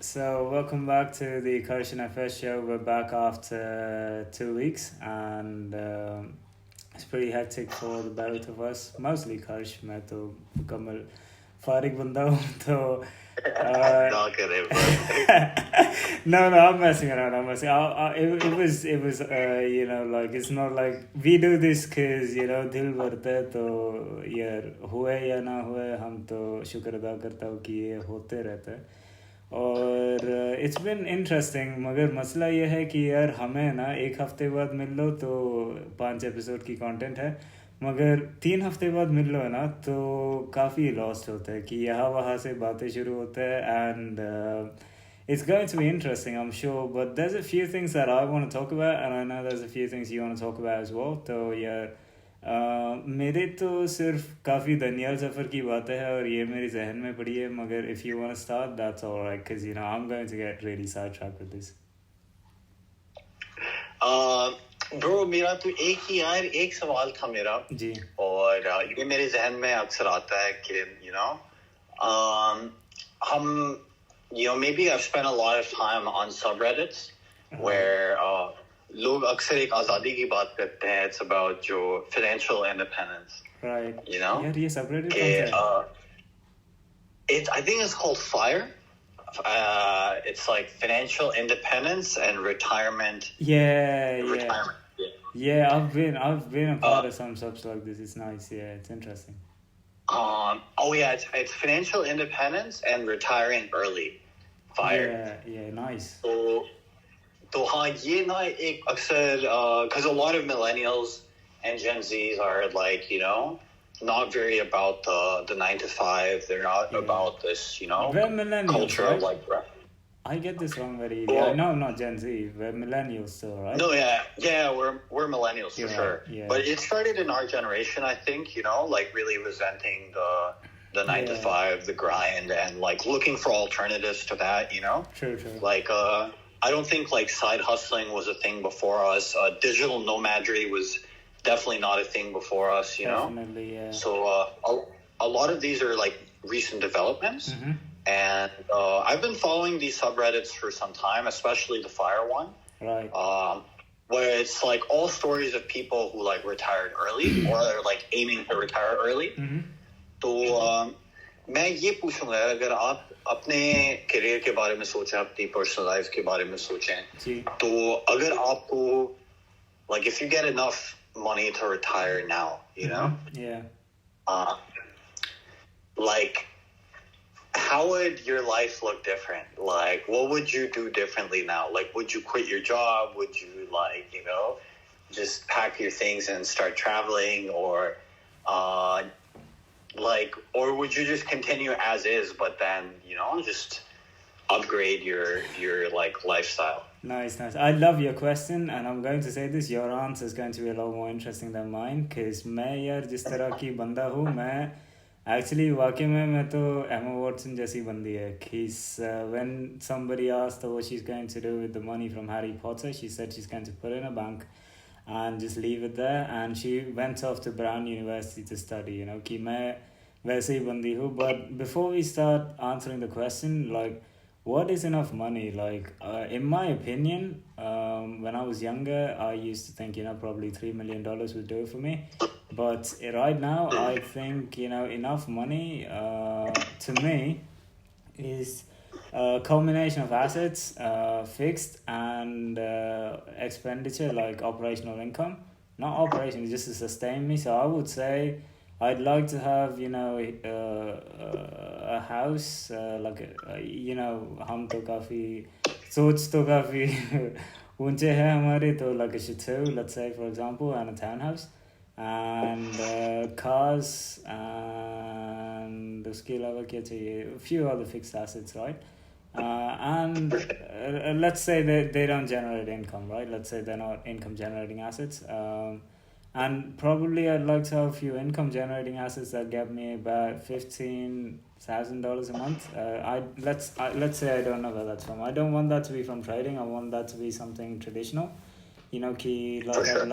So welcome back to the Karsh and FS show. We're back after 2 weeks, and it's pretty hectic for the both of us. Mostly Karsh, मैं तो मुकम्मल फारिग बंदा हूँ तो. Not kidding, bro. No, I'm messing around. I'm messing. It was like it's not like we do this because दिल भरता है तो यार हुए या ना हुए हम तो शुक्र अदा करता हूँ कि ये होते रहता है. और इट्स बिन इंटरेस्टिंग, मगर मसला ये है कि यार हमें ना एक हफ्ते बाद मिल लो तो 5 एपिसोड की कंटेंट है, मगर 3 हफ्ते बाद मिल लो है ना तो काफ़ी लॉस्ट होता है कि यहाँ वहाँ से बातें शुरू होते हैं. And it's going to be interesting, I'm sure, but there's a few things that I want to talk about, and I know there's a few things you want to talk about as well. तो यार मेरे तो सिर्फ काफ़ी दनियाल सफ़र की बातें हैं और ये मेरी जहन में पड़ी है, मगर if you want to start, that's all right, because I'm going to get really sidetracked with this. Bro, मेरा तो एक सवाल था मेरा जी. और ये मेरे जहन में अक्सर आता है कि हम maybe I've spent a lot of time on subreddits where लोग अक्सर एक आज़ादी की बात करते हैं. It's about जो financial independence. Right. यार ये subreddit कौन सा है? I think it's called FIRE. It's like financial independence and retirement. Yeah. Retirement. Yeah, I've been a part of some subs like this. It's nice. Yeah, it's interesting. It's financial independence and retiring early. FIRE. Yeah, nice. तो हाँ ये ना एक अक्सर because a lot of millennials and Gen Zs are like not very about the 9 to 5. They're not about this culture right? of like. I get this wrong very easily. Well, no, not Gen Z. We're millennials still, right? No, yeah, we're millennials for sure. Yeah. But it started in our generation, I think. Like really resenting the 9 to 5, the grind, and like looking for alternatives to that. True. Like I don't think like side hustling was a thing before us. Digital nomadry was definitely not a thing before us. Definitely, yeah. So a lot of these are like recent developments. Mm-hmm. And I've been following these subreddits for some time, especially the FIRE one. Right. Where it's like all stories of people who like retired early or are like aiming to retire early. Mm-hmm. तो मैं ये पूछूंगा, अगर आप अपने career के बारे में सोचें, अपनी पर्सनल लाइफ के बारे में सोचें, तो अगर आपको like if you get enough money to retire now, Yeah. Like how would your life look different? Like, what would you do differently now? Like, would you quit your job? Would you just pack your things and start traveling, or or would you just continue as is, but then just upgrade your like lifestyle? Nice. I love your question, and I'm going to say this: your answer is going to be a lot more interesting than mine, because मैं यार जिस तरह की बंदा हूँ, मैं actually वाकई में मैं तो Emma Watson जैसी बंदी है. When somebody asked her what she's going to do with the money from Harry Potter, she said she's going to put it in a bank and just leave it there, and she went off to Brown University to study. कि मैं वैसे ही बंदी हूँ. But before we start answering the question, like, what is enough money? Like, in my opinion, when I was younger, I used to think, probably $3 million would do it for me. But right now, I think, enough money, to me, is a combination of assets, fixed, and expenditure, like operational income. Not operation, just to sustain me. So I would say I'd like to have, a house, like, हम तो काफ़ी सोच तो काफ़ी ऊंचे हैं हमारे, तो like a chateau, let's say, for example, and a townhouse, and cars, and उसके अलावा क्या चाहिए, a few other fixed assets, right? And let's say that they don't generate income, right? Let's say they're not income generating assets. And probably I'd like to have a few income generating assets that get me about $15,000 a month. Let's say I don't know where that's from. I don't want that to be from trading. I want that to be something traditional. I'd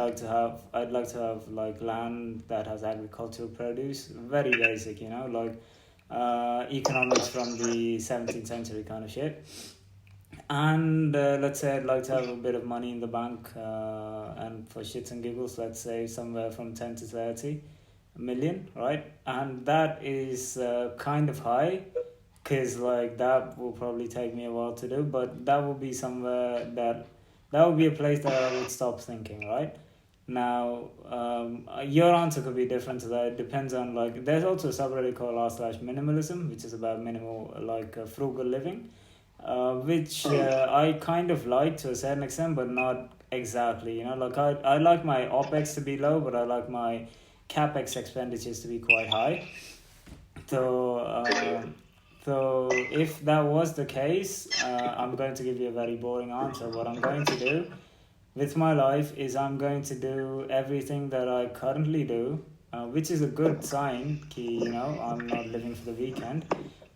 like to have like land that has agricultural produce, very basic, like economics from the 17th century kind of shit. And let's say I'd like to have a bit of money in the bank, and for shits and giggles, let's say somewhere from 10 to 30 million, right? And that is kind of high, because like that will probably take me a while to do, but that will be somewhere that would be a place that I would stop thinking, right? Now, your answer could be different to that. It depends on, like, there's also a subreddit called r/minimalism, which is about minimal, like, frugal living, which I kind of like to a certain extent, but not exactly. You know, like I like my OPEX to be low, but I like my CapEx expenditures to be quite high. So if that was the case, I'm going to give you a very boring answer. What I'm going to do with my life is I'm going to do everything that I currently do, which is a good sign, you know, I'm not living for the weekend.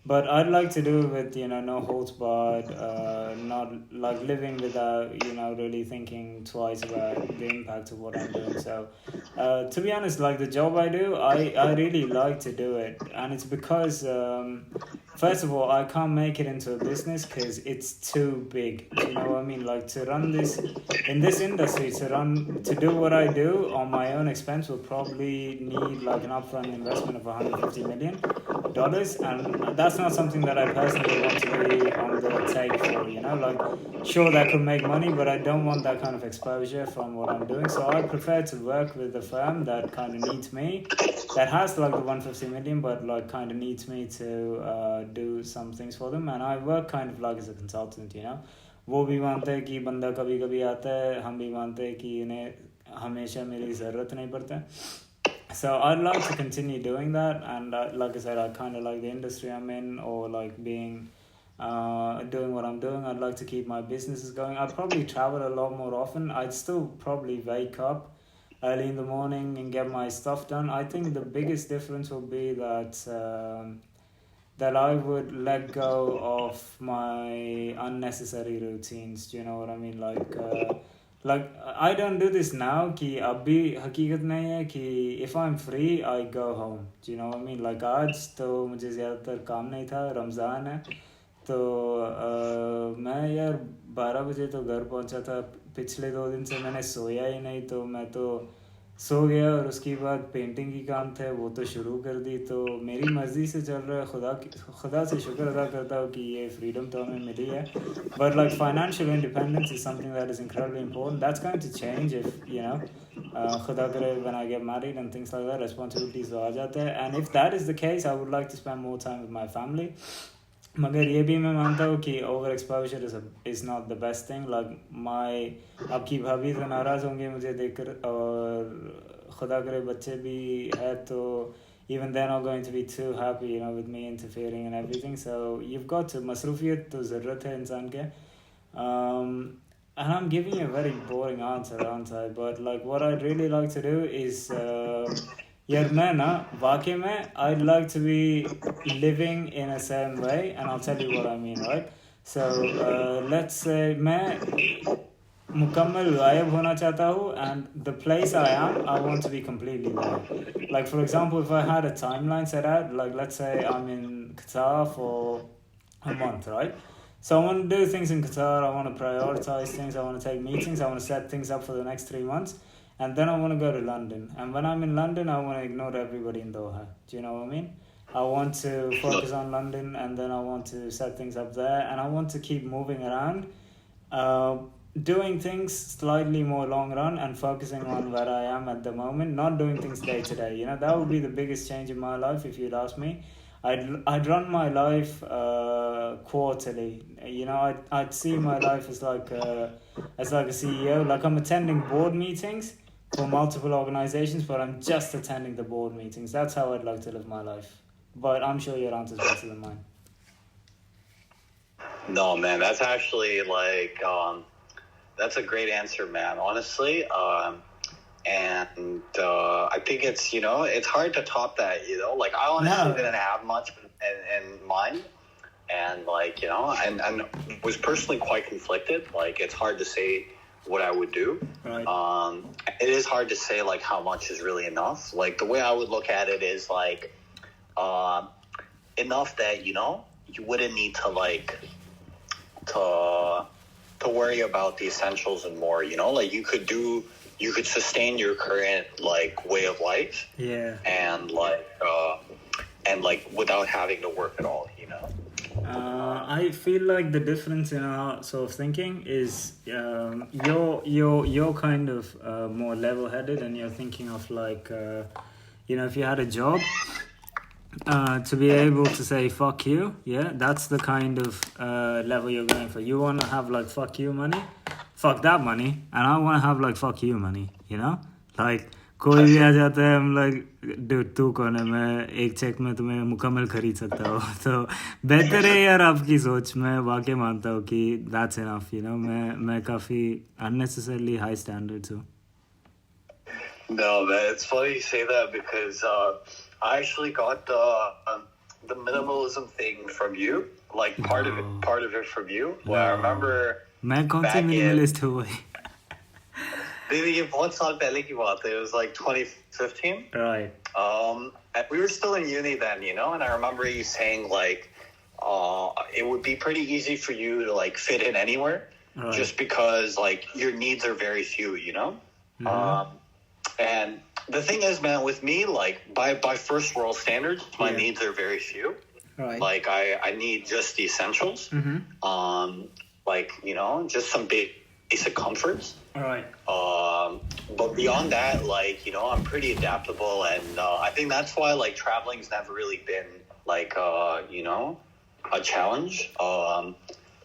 But I'd like to do it with, you know, no holds barred, not like living without, you know, really thinking twice about the impact of what I'm doing. So, to be honest, like the job I do, I really like to do it. And it's because, first of all, I can't make it into a business because it's too big. You know what I mean? Like to run this, in this industry, to do what I do on my own expense will probably need like an upfront investment of $150 million. And that's not something that I personally want to be on the take for, you know, like sure that could make money, but I don't want that kind of exposure from what I'm doing. So I prefer to work with a firm that kind of needs me, that has like the 150 million, but like kind of needs me to do some things for them. And I work kind of like as a consultant, you know. वो भी मानते हैं कि बंदा कभी कभी आता है, हम भी मानते हैं कि इन्हें हमेशा मेरी ज़रूरत नहीं पड़ता. So I'd like to continue doing that, and like I said, I kind of like the industry I'm in, or like being doing what I'm doing. I'd like to keep my businesses going. I'd probably travel a lot more often. I'd still probably wake up early in the morning and get my stuff done. I think the biggest difference will be that that I would let go of my unnecessary routines. Do you know what I mean? Like I don't do this now कि अभी हकीकत नहीं है कि if I'm free I go home. Do you know what I mean? Like आज तो मुझे ज़्यादातर काम नहीं था, रमज़ान है, तो मैं यार 12 बजे तो घर पहुंचा था. पिछले 2 दिन से मैंने सोया ही नहीं, तो मैं तो सो गया, और उसके बाद पेंटिंग की काम थे वो तो शुरू कर दी. तो मेरी मर्ज़ी से चल रहा है. खुदा से शुक्र अदा करता हूँ कि ये फ्रीडम तो हमें मिली है. But like financial independence is something that is incredibly important. That's going to change if, you know, खुदा करे when I get married and things like that, responsibilities तो आ जाते हैं. And if that is the case, I would like to spend more time with my family. मगर ये भी मैं मानता हूँ कि over exposure is not the best thing. Like आपकी भाभी तो नाराज़ होंगे मुझे देखकर, और खुदा करे बच्चे भी है तो even they're not going to be too happy, you know, with me interfering and everything. So you've got to, मसरूफियत तो ज़रूरत है इंसान के. And I'm giving you a very boring answer, aren't I? But like what I'd really like to do is यार मैं ना वाकई में I'd like to be living in a certain way, and I'll tell you what I mean, right? So let's say मैं मुकम्मल गायब होना चाहता हूँ, and the place I am, I want to be completely there. Like for example, if I had a timeline set out, like let's say I'm in Qatar for a month, right? So I want to do things in Qatar, I want to prioritize things, I want to take meetings, I want to set things up for the next 3 months. And then I want to go to London. And when I'm in London, I want to ignore everybody in Doha. Do you know what I mean? I want to focus on London, and then I want to set things up there. And I want to keep moving around, doing things slightly more long run and focusing on where I am at the moment, not doing things day to day. You know, that would be the biggest change in my life if you'd ask me. I'd run my life quarterly. You know, I'd see my life as like a CEO. Like I'm attending board meetings for multiple organizations, but I'm just attending the board meetings. That's how I'd like to live my life. But I'm sure your answer's better than mine. No, man, that's actually like, that's a great answer, man, honestly. And I think it's, you know, it's hard to top that, you know, like I honestly didn't have much in mind. And like, you know, and was personally quite conflicted. Like it's hard to say what I would do. Right. It is hard to say like how much is really enough. Like the way I would look at it is like enough that, you know, you wouldn't need to like to worry about the essentials and more, you know, like you could sustain your current like way of life. Yeah. And like without having to work at all, you know. I feel like the difference in our sort of thinking is you're kind of more level-headed, and you're thinking of like if you had a job, to be able to say fuck you, yeah, that's the kind of level you're going for. You want to have like fuck you money, fuck that money, and I want to have like fuck you money, you know, like कोई भी आ जाता है हम like dude तू कौन है, मैं एक चेक में तुम्हें मुकम्मल खरीद सकता हूँ. तो बेहतर है यार आपकी सोच. मैं वाकई मानता हूँ कि दैट्स इनफ, यू नो. मैं काफ़ी unnecessarily high standards हूँ. No, man, it's funny you say that because I actually got the minimalism thing from you, like part of it from you. Well, I remember मैं कौन सी minimalist हूँ भाई? ये बहुत साल पहले की बात है. It was like 2015. Right. And we were still in uni then, you know, and I remember you saying like it would be pretty easy for you to like fit in anywhere, right, just because like your needs are very few, you know. Mm-hmm. And the thing is, man, with me, like by first world standards, my needs are very few. Right. Like I need just the essentials. Mm-hmm. Like, you know, just some basic comforts. All right. But beyond that, like, you know, I'm pretty adaptable, and I think that's why like traveling's never really been like you know, a challenge.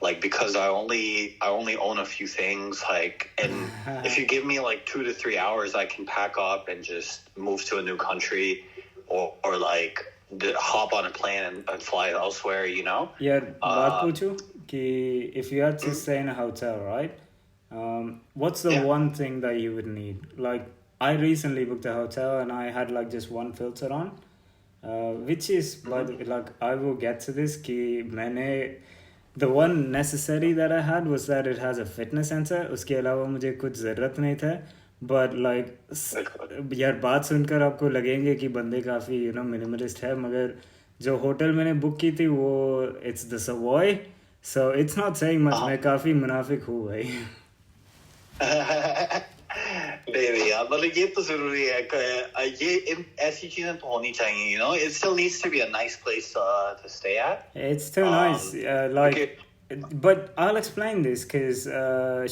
Like because I only own a few things, like, and if you give me like 2 to 3 hours, I can pack up and just move to a new country, or like hop on a plane and fly elsewhere, you know. Yeah, बात पूछूं कि if you had to stay in a hotel, right? What's the one thing that you would need? Like, I recently booked a hotel and I had like just one filter on, which is, by the way, like, I will get to this कि मैंने the one necessary that I had was that it has a fitness center. उसके अलावा मुझे कुछ ज़रूरत नहीं था. But like यार बात सुनकर आपको लगेंगे कि बंदे काफ़ी you know minimalist है, मगर जो होटल मैंने बुक की थी वो it's the Savoy, so it's not saying much. मैं काफ़ी मुनाफिक हूँ भाई. नहीं यार, मतलब ये तो जरूरी है कि ये ऐसी चीजें तो होनी चाहिए, you know. It still needs to be a nice place to stay at. It's too nice, like okay. But I'll explain this because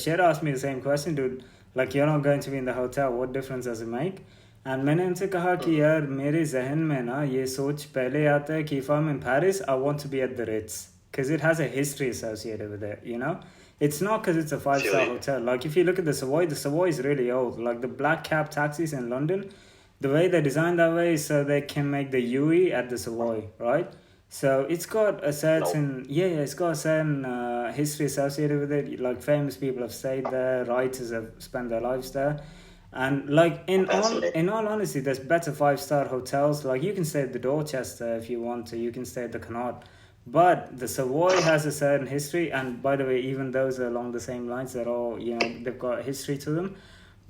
Sher asked me the same question, dude. Like, you're not going to be in the hotel, what difference does it make? And मैंने उनसे कहा कि यार मेरे जहन में ना ये सोच पहले आता है कि if I'm in Paris, I want to be at the Ritz because it has a history associated with it, you know. It's not because it's a 5-star hotel. Like, if you look at the Savoy is really old. Like, the black cab taxis in London, the way they're designed that way is so they can make the UE at the Savoy, right? So it's got a certain it's got a certain history associated with it. Like, famous people have stayed there, writers have spent their lives there, and like in all honesty, there's better 5-star hotels. Like, you can stay at the Dorchester if you want to. You can stay at the Connaught. But the Savoy has a certain history, and by the way, even those are along the same lines. They're all, you know, they've got history to them.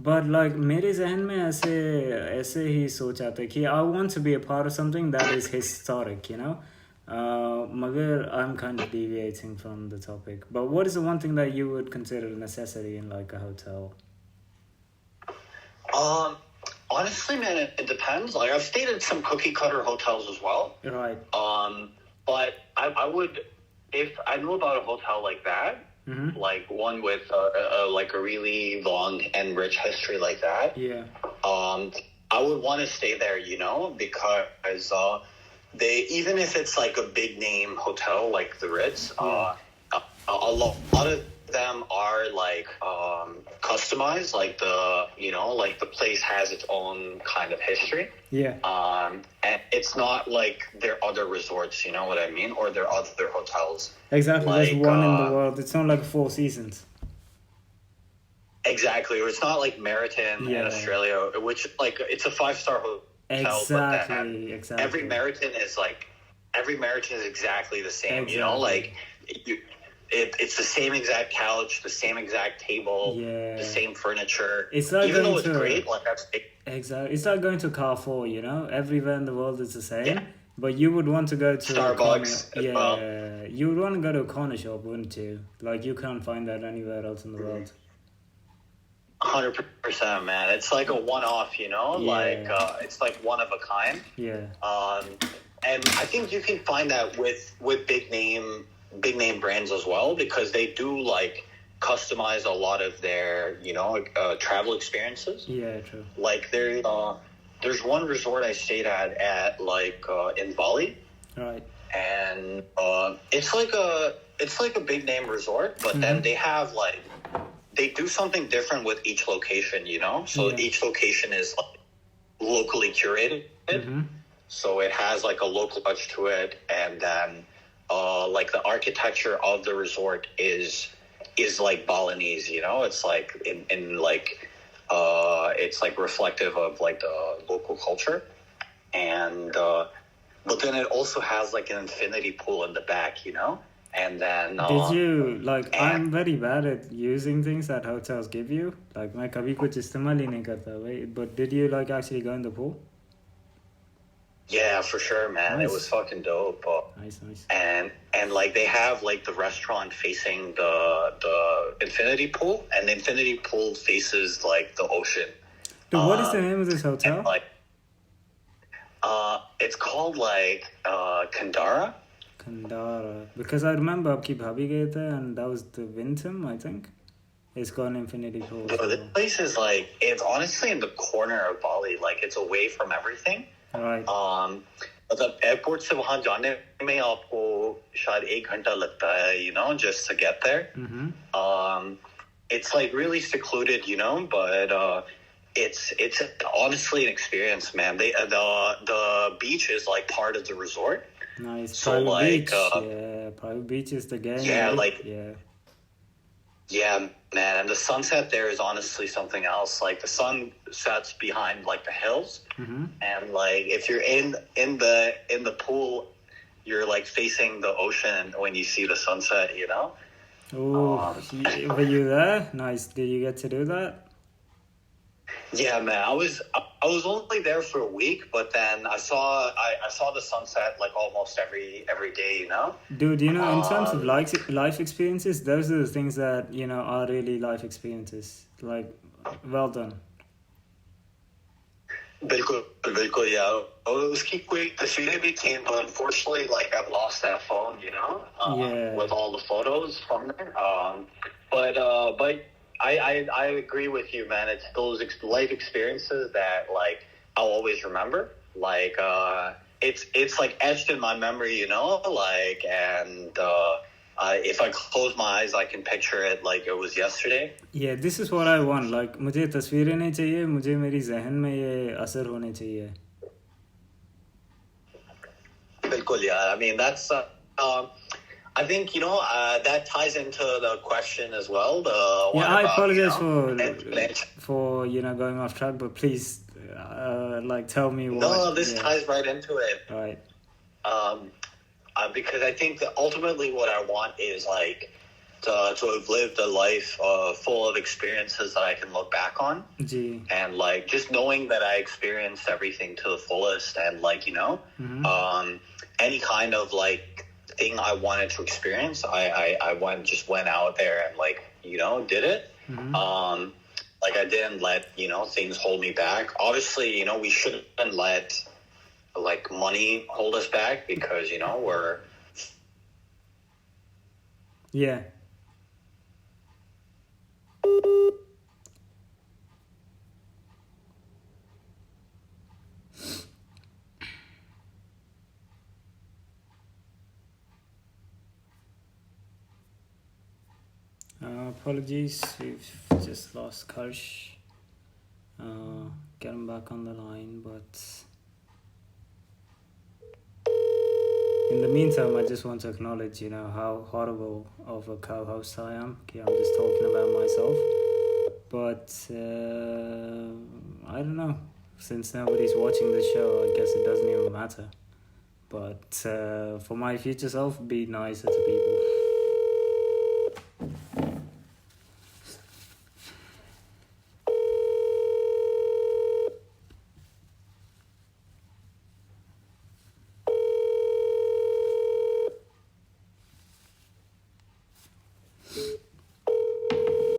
But like मेरे ज़हन में ऐसे ही सोच आता है कि I want to be a part of something that is historic, you know. मगर I'm kind of deviating from the topic. But what is the one thing that you would consider a necessity in like a hotel? Honestly, man, it depends. Like, I've stayed at some cookie cutter hotels as well. Right. But I would, if I knew about a hotel like that, mm-hmm, like one with like a really long and rich history like that, I would want to stay there, you know, because they, even if it's like a big name hotel like the Ritz, a lot of them are like customized, like the, you know, like the place has its own kind of history. And it's not like their other resorts, you know what I mean, or their other hotels. Exactly, like, there's one in the world. It's not like Four Seasons. Exactly, or it's not like Meriton in Australia, which like it's a 5-star hotel. Exactly. Every Meriton is exactly the same. Exactly. You know, like it's the same exact couch, the same exact table, the same furniture. It's like even though it's great, like that's exactly. It's like going to Carrefour. You know, everywhere in the world is the same. But you would want to go to Starbucks as well. Yeah, you would want to go to a corner shop, wouldn't you? Like, you can't find that anywhere else in the world. 100%, man. It's like a one-off, you know? Yeah. Like, it's like one of a kind. Yeah. And I think you can find that with big name brands as well, because they do like customize a lot of their, you know, travel experiences. Yeah, true. Like there's one resort I stayed at like in Bali. Right. And it's like a big name resort, but then they have like, they do something different with each location, you know? So each location is like locally curated. So it has like a local touch to it, and then like the architecture of the resort is like Balinese, you know? It's like in like it's like reflective of like the local culture, and but then it also has like an infinity pool in the back, you know? And then did you like? I'm very bad at using things that hotels give you. Like, मैं कभी कुछ इस्तेमाल ही नहीं करता, right? But did you like actually go in the pool? Yeah, for sure, man. Nice. It was fucking dope. Nice. And like they have like the restaurant facing the infinity pool, and the infinity pool faces like the ocean. Dude, what is the name of this hotel? And, like, it's called like Kandara. Kandara, because I remember आपकी भाभी गए थे, and that was the Vintum, I think. It's got an infinity pool. Bro, this place is like, it's honestly in the corner of Bali. Like, it's away from everything. Right. मतलब airport से वहाँ जाने में आपको शायद 1 घंटा लगता है, you know, just to get there. It's like really secluded, you know, but it's honestly an experience, man. The beach is like part of the resort. Nice. So private like beach. Yeah, private beach is the game. Yeah, right? like yeah, man. And the sunset there is honestly something else. Like the sun sets behind like the hills, and like if you're in the pool, you're like facing the ocean when you see the sunset. You know. Oh, were you there? Nice. Did you get to do that? Yeah, man. I was only there for a week, but then I saw the sunset like almost every day, you know? Dude, you know, in terms of life experiences, those are the things that, you know, are really life experiences. Like, well done. बिल्कुल यार. उसकी कोई तस्वीरें भी थी, but unfortunately, like I've lost that phone, you know, with all the photos from there. But I agree with you, man. It's those life experiences that like I'll always remember. Like it's like etched in my memory, you know. Like and if I close my eyes, I can picture it like it was yesterday. Yeah, this is what I want. Like मुझे तस्वीरें नहीं चाहिए, मुझे मेरी ज़हन में ये असर होने चाहिए. बिल्कुल यार. I mean that's. I think, you know, that ties into the question as well. I apologize for you know, going off track, but please, like, tell me what. No, this ties right into it. Right. Because I think that ultimately what I want is, like, to have lived a life full of experiences that I can look back on. Gee. And, like, just knowing that I experienced everything to the fullest, and, like, you know, any kind of, like, thing I wanted to experience, I went out there and, like, you know, did it. Like I didn't let, you know, things hold me back. Obviously, you know, we shouldn't let like money hold us back, because, you know, we're apologies, we've just lost Karsh. Get him back on the line, but in the meantime, I just want to acknowledge, you know, how horrible of a co-host I am. Okay, I'm just talking about myself, but I don't know. Since nobody's watching the show, I guess it doesn't even matter. But for my future self, be nicer to people.